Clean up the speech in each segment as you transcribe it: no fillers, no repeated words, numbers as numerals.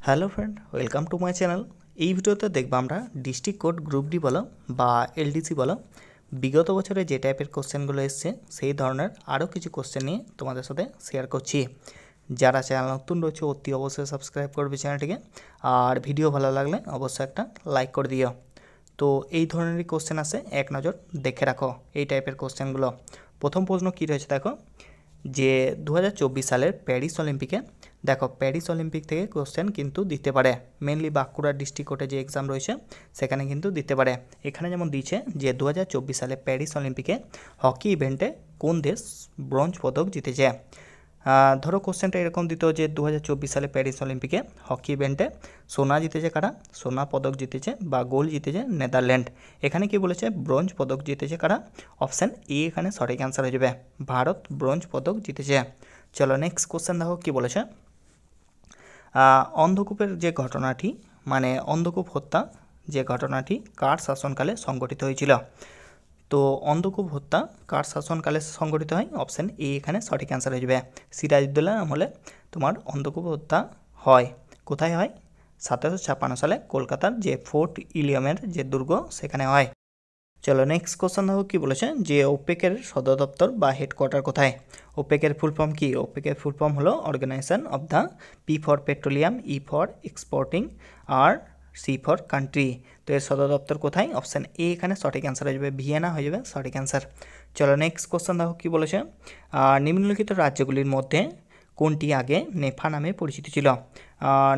Hello friend, welcome to my channel. এই ভিডিওতে দেখবো আমরা ডিস্ট্রিক্ট কোড গ্রুপ ডি বলো বা এলডিসি বলো বিগত বছরে যে টাইপের কোশ্চেনগুলো এসছে সেই ধরনের আরও কিছু কোশ্চেন নিয়ে তোমাদের সাথে শেয়ার করছি। যারা চ্যানেল নতুন রয়েছে অতি অবশ্যই সাবস্ক্রাইব করবে চ্যানেলটিকে, আর ভিডিও ভালো লাগলে অবশ্যই একটা লাইক করে দিও। তো এই ধরনেরই কোশ্চেন আছে, এক নজর দেখে রাখো এই টাইপের কোশ্চেনগুলো। প্রথম প্রশ্ন কী রয়েছে দেখো, যে 2024 সালের প্যারিস অলিম্পিকে দেখো প্যারিস অলিম্পিক থেকে কোশ্চেন কিন্তু দিতে পারে, মেনলি বাঁকুড়া ডিস্ট্রিক্ট কোর্টে যে এক্সাম রয়েছে সেখানে কিন্তু দিতে পারে। এখানে যেমন দিচ্ছে যে 2024 সালে প্যারিস অলিম্পিকে হকি ইভেন্টে কোন দেশ ব্রোঞ্জ পদক জিতেছে। ধরো কোশ্চেনটা এরকম দিত যে 2024 সালে প্যারিস অলিম্পিকে হকি ইভেন্টে সোনা জিতেছে কারা, সোনা পদক জিতেছে বা গোল্ড জিতেছে নেদারল্যান্ড। এখানে কি বলেছে ব্রোঞ্জ পদক জিতেছে কারা, অপশান এ এখানে সঠিক অ্যান্সার হয়ে যাবে, ভারত ব্রোঞ্জ পদক জিতেছে। চলো নেক্সট কোশ্চেন দেখো কি বলেছে। অন্ধকূপের যে ঘটনাটি মানে অন্ধকূপ হত্যা যে ঘটনাটি কার শাসনকালে সংঘটিত হয়েছিল। তো অন্ধকূপ হত্যা কার শাসনকালে সংঘটিত হয়, অপশান এ এখানে সঠিক অ্যান্সার হয়ে যাবে, সিরাজউদ্দৌলা আমলে তোমার অন্ধকূপ হত্যা হয়। কোথায় হয়, 1756 সালে কলকাতার যে ফোর্ট উইলিয়ামের যে দুর্গ সেখানে হয়। চলো নেক্সট কোশ্চেন দেখো কী বলেছে, যে ওপেকের সদর দপ্তর বা হেডকোয়ার্টার কোথায়। ওপেকের ফুল ফর্ম কি, ওপেকের ফুল ফর্ম হলো organisation of the, P for petroleum, E for exporting, আর সি ফর কান্ট্রি। তো এর সদর দপ্তর কোথায়, অপশান এ এখানে সঠিক অ্যান্সার হয়ে যাবে, ভিয়েনা হয়ে যাবে সঠিক অ্যান্সার। চলো নেক্সট কোশ্চেন দেখো কী বলেছে, নিম্নলিখিত রাজ্যগুলির মধ্যে কোনটি আগে নেফা নামে পরিচিত ছিল।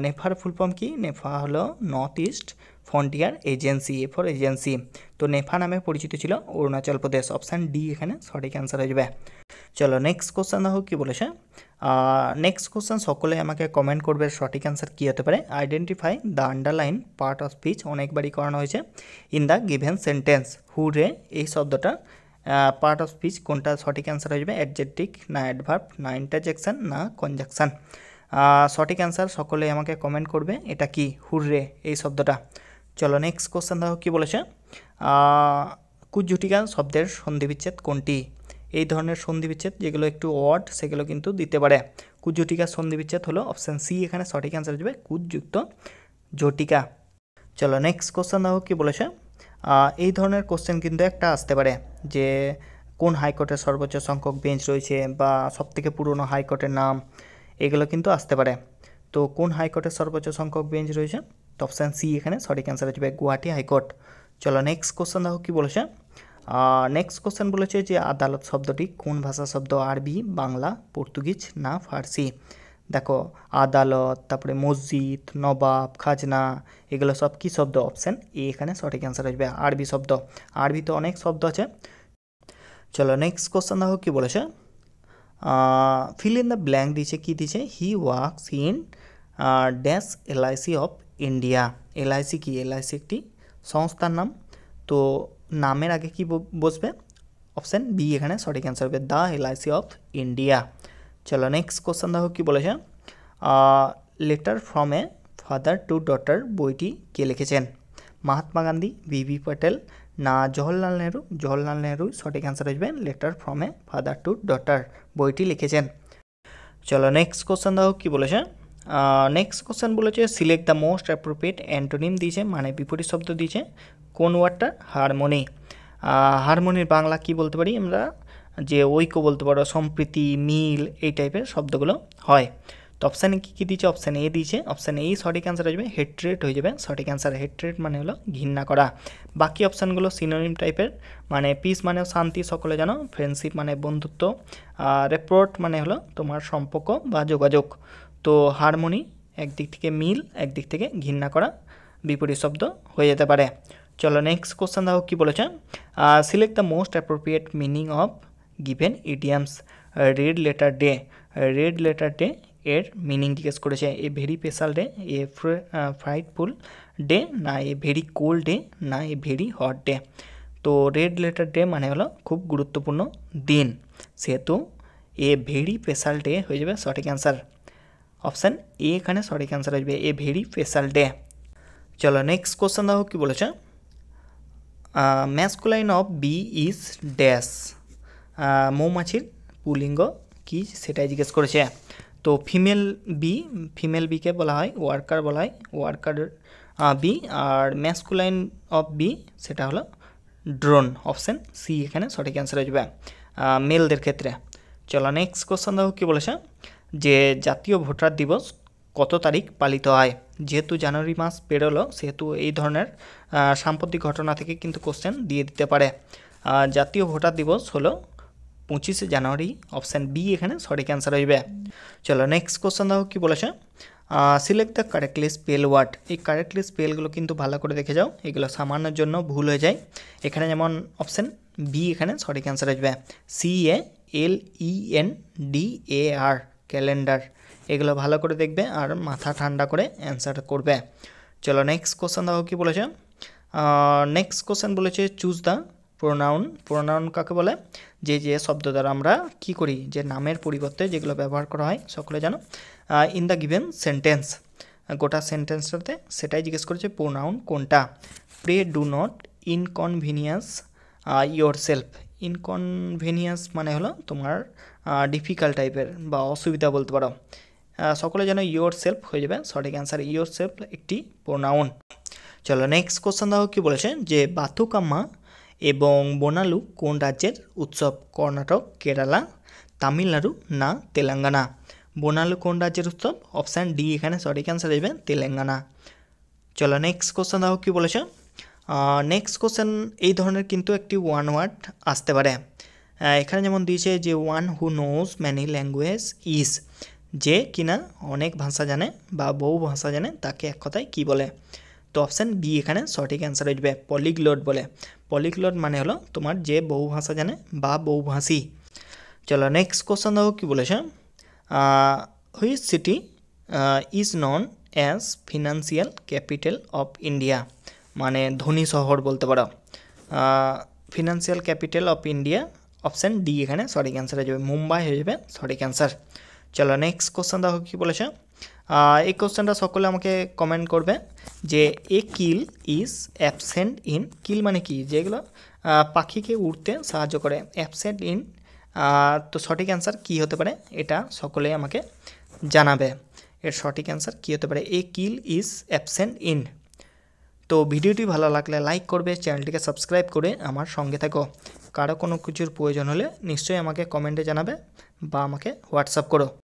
নেফার ফুল ফর্ম কি, নেফা হলো north east frontier agency, A for agency. তো নেফা নামে পরিচিত ছিল অরুণাচল প্রদেশ, অপশান ডি এখানে সঠিক অ্যান্সার হয়ে যাবে। চলো নেক্সট কোশ্চেন দেখো কী বলেছে। নেক্সট কোশ্চেন সকলে আমাকে কমেন্ট করবে সঠিক অ্যান্সার কী হতে পারে। Identify the underline part of speech, অনেকবারই করানো হয়েছে। ইন দ্য গিভেন সেন্টেন্স হুরে, এই শব্দটা পার্ট অফ স্পিচ কোনটা সঠিক অ্যান্সার হয়ে যাবে, অ্যাডজেক্টিভ না অ্যাডভার্ব না ইন্টারজেকশন না কনজাকশন। সঠিক অ্যান্সার সকলে আমাকে কমেন্ট করবে এটা কি, হুররে এই শব্দটা। চলো নেক্সট কোশ্চেন দেখো কী বলেছে, কুজ্ঝটিকা শব্দের সন্ধিবিচ্ছেদ কোনটি। এই ধরনের সন্ধিবিচ্ছেদ যেগুলো একটু অড সেগুলো কিন্তু দিতে পারে। কুজ্ঝটিকার সন্ধিবিচ্ছেদ হলো অপশান সি এখানে সঠিক অ্যান্সার হয়ে যাবে, কুজ্যুক্ত ঝটিকা। চলো নেক্সট কোশ্চেন দেখো কী বলেছে, এই ধরনের কোশ্চেন কিন্তু একটা আসতে পারে যে কোন হাইকোর্টের সর্বোচ্চ সংখ্যক বেঞ্চ রয়েছে বা সবথেকে পুরনো হাইকোর্টের নাম, এগুলো কিন্তু আসতে পারে। তো কোন হাইকোর্টের সর্বোচ্চ সংখ্যক বেঞ্চ রয়েছে, তো অপশান সি এখানে সঠিক অ্যান্সার হয়ে যাবে, গুয়াহাটি হাইকোর্ট। চলো নেক্সট কোশ্চেন দেখো কী বলেছে, নেক্সট কোশ্চেন বলেছে যে আদালত শব্দটি কোন ভাষা শব্দ, আরবি, বাংলা, পর্তুগিজ না ফার্সি। দেখো আদালত, তারপরে মসজিদ, নবাব, খাজনা, এগুলো সব কী শব্দ, অপশান এ এখানে সঠিক অ্যান্সার হয়ে যাবে, আরবি শব্দ। আরবিতে অনেক শব্দ আছে। চলো নেক্সট কোশ্চেন দেখো কী বলেছে, ফিল ইন দ্য ব্ল্যাঙ্ক দিয়েছে, কী দিয়েছে, he works in dash LIC of India. LIC কি, এলআইসি একটি সংস্থার নাম। তো নামের আগে কি বসবে, অপশান বি এখানে সঠিক অ্যান্সার হবে, দ্য এলআইসি অফ ইন্ডিয়া। চলো নেক্সট কোশ্চেন দেখো কী বলেছে, letter from a father to daughter বইটি কে লিখেছেন। মহাত্মা গান্ধী, ভিভি প্যাটেল না জওহরলাল নেহরু। জওহরলাল নেহরু সঠিক অ্যান্সার আসবে, letter from a father to daughter বইটি লিখেছেন। চলো নেক্সট কোশ্চেন দেখো কী বলেছে, নেক্সট কোশ্চেন বলেছে select the most appropriate antonym দিয়েছে, মানে বিপরীত শব্দ দিয়েছে কোন ওয়ার্ডটা, হারমোনি। হারমোনির বাংলা কি বলতে পারি আমরা, যে ঐক্য বলতে পারো, সম্প্রীতি, মিল, এই টাইপের শব্দগুলো হয়। তো অপশানে কী কী দিয়েছে, অপশান এ দিয়েছে, অপশান এই সঠিক অ্যান্সার হয়ে যাবে, হেট্রেট হয়ে যাবে সঠিক অ্যান্সার। হেট্রেট মানে হলো ঘৃণা করা। বাকি অপশানগুলো সিনোনিম টাইপের, মানে পিস মানে শান্তি সকলে জানো, ফ্রেন্ডশিপ মানে বন্ধুত্ব, রেপোর্ট মানে হলো তোমার সম্পর্ক বা যোগাযোগ। তো হারমোনি একদিক থেকে মিল, একদিক থেকে ঘৃণা করা, বিপরীত শব্দ হয়ে যেতে পারে। চলো নেক্সট কোশ্চেন দেখো কী বলেছে, select the most appropriate meaning of given idioms. Red letter day, red letter day এর মিনিং জিজ্ঞেস করেছে, a very special day, a frightful day না এ ভেরি কোল্ড ডে না এ ভেরি হট ডে। তো red letter day মানে হলো খুব গুরুত্বপূর্ণ দিন, সেহেতু এ ভেরি স্পেশাল ডে হয়ে যাবে সঠিক অ্যান্সার, অপশান এ এখানে সঠিক অ্যান্সার আসবে, এ ভেরি স্পেশাল ডে। চলো নেক্সট কোশ্চেন দেখো কী বলেছে, masculine of bee is dash. মৌমাছির পুলিঙ্গ কি সেটাই জিজ্ঞেস করেছে। তো তো ফিমেল বিকে বলা হয় ওয়ার্কার বলা হয়, ওয়ার্কার বি। আর ম্যাসকুলাইন অফ বি সেটা হলো ড্রোন, অপশান সি এখানে সঠিক অ্যান্সার হয়ে যাবে মেলদের ক্ষেত্রে। চলো নেক্সট কোশ্চেন দেখো কী বলেছে, যে জাতীয় ভোটার দিবস কত তারিখ পালিত হয়। যেহেতু জানুয়ারি মাস পেরোলো সেহেতু এই ধরনের সাম্প্রতিক ঘটনা থেকে কিন্তু কোশ্চেন দিয়ে দিতে পারে। জাতীয় ভোটার দিবস হলো 25শে জানুয়ারি, অপশান বি এখানে সঠিক অ্যান্সার হইবে। চলো নেক্সট কোশ্চেন দেখো কী বলেছে, select the correctly spell word. এই কারেক্টলি স্পেলগুলো কিন্তু ভালো করে দেখে যাও, এগুলো সামান্যের জন্য ভুল হয়ে যায়। এখানে যেমন অপশান বি এখানে সঠিক অ্যান্সার আসবে, CALENDAR ক্যালেন্ডার। এগুলো ভালো করে দেখবে আর মাথা ঠান্ডা করে অ্যান্সার করবে। চলো নেক্সট কোশ্চেন দেখো কী বলেছে, নেক্সট কোশ্চেন বলেছে চুজ দ্য প্রোনাউন। প্রোনাউন কাকে বলে, যে শব্দ দ্বারা আমরা কি করি, যে নামের পরিবর্তে যেগুলো ব্যবহার করা হয় সকলে জানো। ইন দ্য গিভেন সেন্টেন্স, গোটা সেন্টেন্সটাতে সেটাই জিজ্ঞেস করেছে প্রোনাউন কোনটা। Pray do not inconvenience yourself. Inconvenience মানে হলো তোমার ডিফিকাল্ট টাইপের বা অসুবিধা বলতে পারো। সকলে যেন ইয়োর সেলফ হয়ে যাবে সঠিক অ্যান্সার, ইয়োর সেলফ একটি প্রোনাউন। চলো নেক্সট কোশ্চেন দেখো কী বলেছে, যে বাথুকাম্মা এবং বোনালু কোন রাজ্যের উৎসব। কর্ণাটক, কেরালা, তামিলনাড়ু না তেলেঙ্গানা। বোনালু কোন রাজ্যের উৎসব, অপশান ডি এখানে সঠিক অ্যান্সার দেবে তেলেঙ্গানা। চলো নেক্সট কোশ্চেন দেখো কী বলেছে, নেক্সট কোশ্চেন এই ধরনের কিন্তু একটি ওয়ান ওয়ার্ড আসতে পারে। এখানে যেমন দিয়েছে যে one who knows many language is, যে কিনা অনেক ভাষা জানে বা বহু ভাষা জানে তাকে এক কথায় কী বলে। তো অপশান বি এখানে সঠিক অ্যান্সার হয়ে যাবে পলিগ্লট বলে। পলিগ্লট মানে হলো তোমার যে বহু ভাষা জানে বা বহুভাষী। চলো নেক্সট কোশ্চেন দেখো কী বলেছে, which city is known as financial capital of India. মানে ধনী শহর বলতে পারো, financial capital of India, option D এখানে সঠিক অ্যান্সার হয়ে যাবে মুম্বাই হয়ে যাবে সঠিক অ্যান্সার। চলো নেক্সট কোশ্চেন দেখো কী বলেছে, এই কোশ্চেনটা সকলে আমাকে কমেন্ট করবে যে এ কিল ইজ অ্যাবসেন্ট ইন। কিল মানে কি, যেগুলো পাখিকে উড়তে সাহায্য করে। অ্যাবসেন্ট ইন, তো সঠিক অ্যান্সার কী হতে পারে এটা সকলেই আমাকে জানাবে। এর সঠিক অ্যান্সার কী হতে পারে, এ কিল ইজ অ্যাবসেন্ট ইন। তো ভিডিওটি ভালো লাগলে লাইক করবে, চ্যানেলটিকে সাবস্ক্রাইব করে আমার সঙ্গে থাকো। কারো কোনো কিছুর প্রয়োজন হলে নিশ্চয়ই আমাকে কমেন্টে জানাবে বা আমাকে হোয়াটসঅ্যাপ করো।